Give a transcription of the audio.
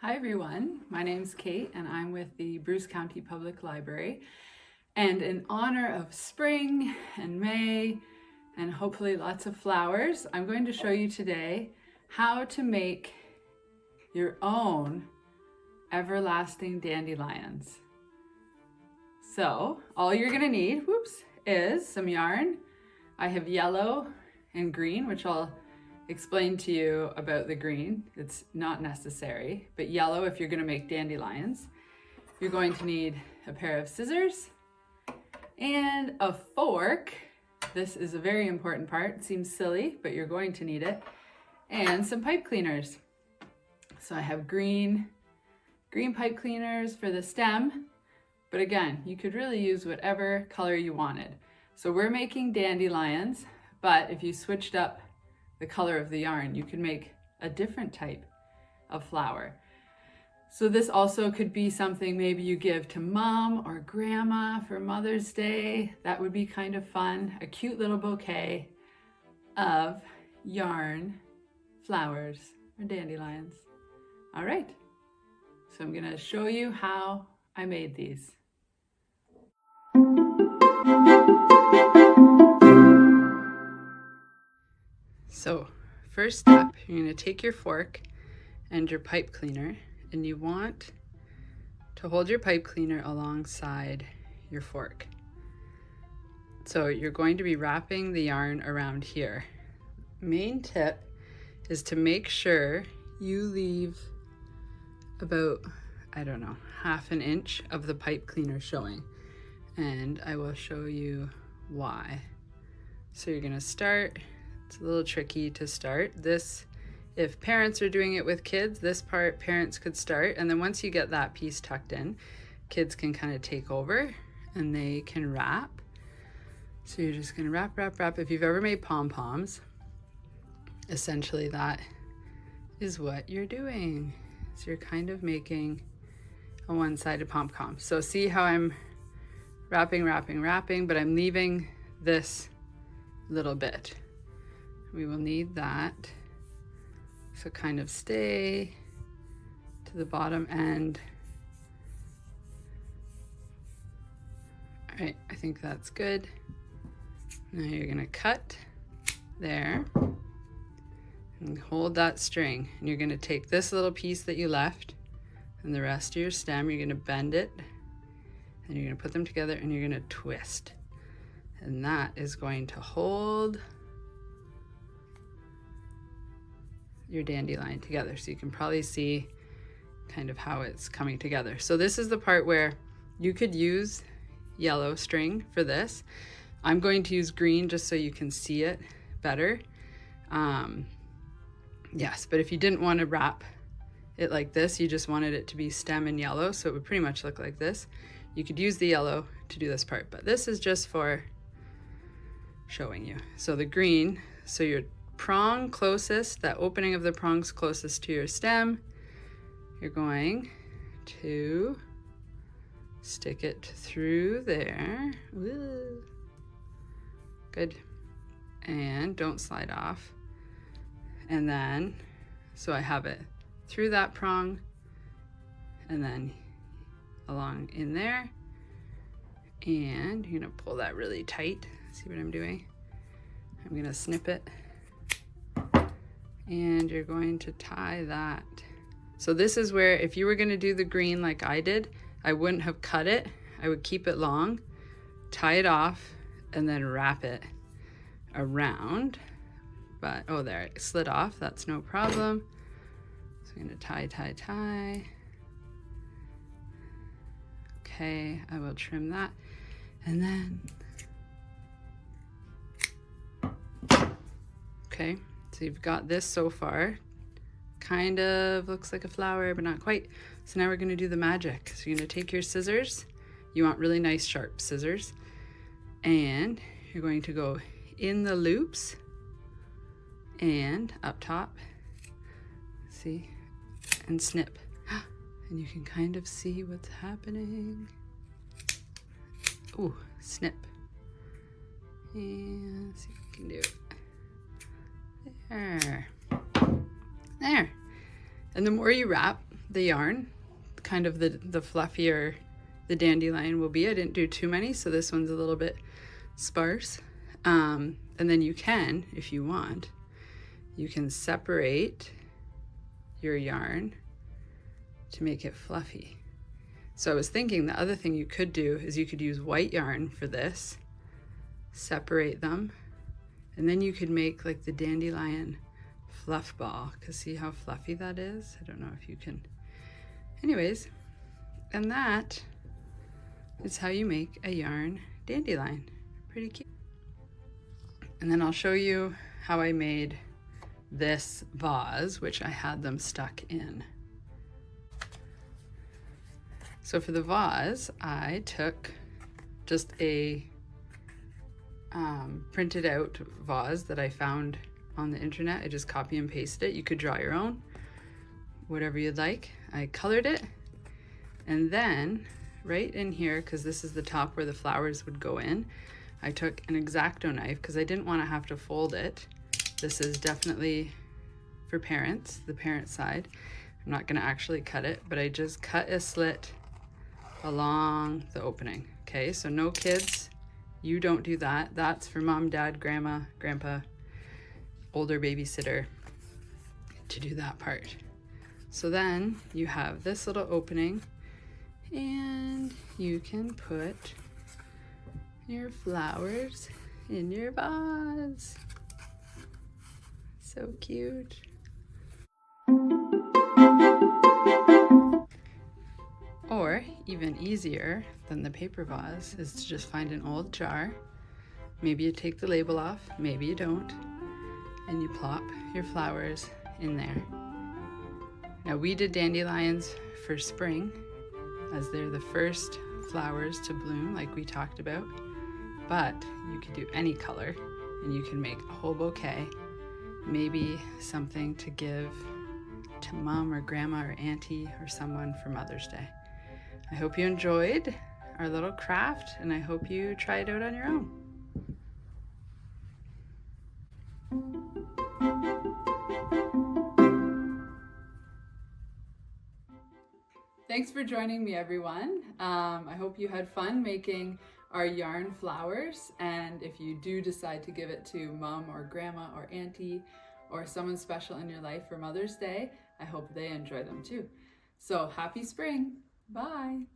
Hi everyone, my name's Kate and I'm with the Bruce County Public Library. And in honor of spring and May and hopefully lots of flowers, I'm going to show you today how to make your own everlasting dandelions. So all you're gonna need, is some yarn. I have yellow and green, which I'll explain to you about the green. It's not necessary, but yellow if you're going to make dandelions. You're going to need a pair of scissors and a fork. This is a very important part. It seems silly, but you're going to need it. And some pipe cleaners. So I have green pipe cleaners for the stem, but again, you could really use whatever color you wanted. So we're making dandelions, but if you switched up the color of the yarn, you could make a different type of flower. So this also could be something maybe you give to mom or grandma for Mother's Day. That would be kind of fun. A cute little bouquet of yarn, flowers, or dandelions. All right, so I'm gonna show you how I made these. So first step, you're going to take your fork and your pipe cleaner, and you want to hold your pipe cleaner alongside your fork. So you're going to be wrapping the yarn around here. Main tip is to make sure you leave about, half an inch of the pipe cleaner showing, and I will show you why. So you're going to start. It's a little tricky to start. This, if parents are doing it with kids, this part parents could start, and then once you get that piece tucked in, kids can kind of take over and they can wrap. So you're just gonna wrap, wrap, wrap. If you've ever made pom-poms, essentially that is what you're doing. So you're kind of making a one-sided pom-pom. So see how I'm wrapping, wrapping, wrapping, but I'm leaving this little bit. We will need that. So kind of stay to the bottom end. All right, I think that's good. Now you're gonna cut there and hold that string. And you're gonna take this little piece that you left and the rest of your stem, you're gonna bend it and you're gonna put them together and you're gonna twist. And that is going to hold your dandelion together. So you can probably see kind of how it's coming together. So this is the part where you could use yellow string for this. I'm going to use green just so you can see it better. Yes, but if you didn't want to wrap it like this, you just wanted it to be stem and yellow, so it would pretty much look like this. You could use the yellow to do this part, but this is just for showing you. So the green, so your prong closest, that opening of the prongs closest to your stem, you're going to stick it through there. Woo. Good. And don't slide off. And then, so I have it through that prong and then along in there. And you're gonna pull that really tight. See what I'm doing? I'm gonna snip it. And you're going to tie that. So this is where, if you were going to do the green like I did, I wouldn't have cut it. I would keep it long, tie it off, and then wrap it around. But, oh, there, it slid off. That's no problem. So I'm going to tie, tie, tie. Okay, I will trim that. And then, okay. So you've got this so far. Kind of looks like a flower, but not quite. So now we're gonna do the magic. So you're gonna take your scissors. You want really nice sharp scissors. And you're going to go in the loops and up top, see, and snip. And you can kind of see what's happening. Ooh, snip. And let's see if we can do it. There. And the more you wrap, the yarn, kind of the fluffier the dandelion will be. I didn't do too many, so this one's a little bit sparse. And then you can, if you want, you can separate your yarn to make it fluffy. So I was thinking the other thing you could do is you could use white yarn for this, separate them, and then you could make like the dandelion fluff ball, because see how fluffy that is? I don't know if you can. Anyways, and that is how you make a yarn dandelion. Pretty cute. And then I'll show you how I made this vase, which I had them stuck in. So for the vase, I took just a printed out vase that I found on the internet. I just copy and pasted it. You could draw your own, whatever you'd like. I colored it, and then right in here, because this is the top where the flowers would go in, I took an X-Acto knife because I didn't want to have to fold it. This is definitely for parents, the parent side. I'm not going to actually cut it, but I just cut a slit along the opening. Okay, so no kids, you don't do that. That's for mom, dad, grandma, grandpa, older babysitter to do that part. So then you have this little opening, and you can put your flowers in your vase. So cute. Or even easier than the paper vase is to just find an old jar. Maybe you take the label off, maybe you don't, and you plop your flowers in there. Now we did dandelions for spring, as they're the first flowers to bloom, like we talked about, but you could do any color and you can make a whole bouquet, maybe something to give to mom or grandma or auntie or someone for Mother's Day. I hope you enjoyed our little craft, and I hope you try it out on your own. Thanks for joining me, everyone. I hope you had fun making our yarn flowers, and if you do decide to give it to mom or grandma or auntie or someone special in your life for Mother's Day, I hope they enjoy them too. So happy spring. Bye.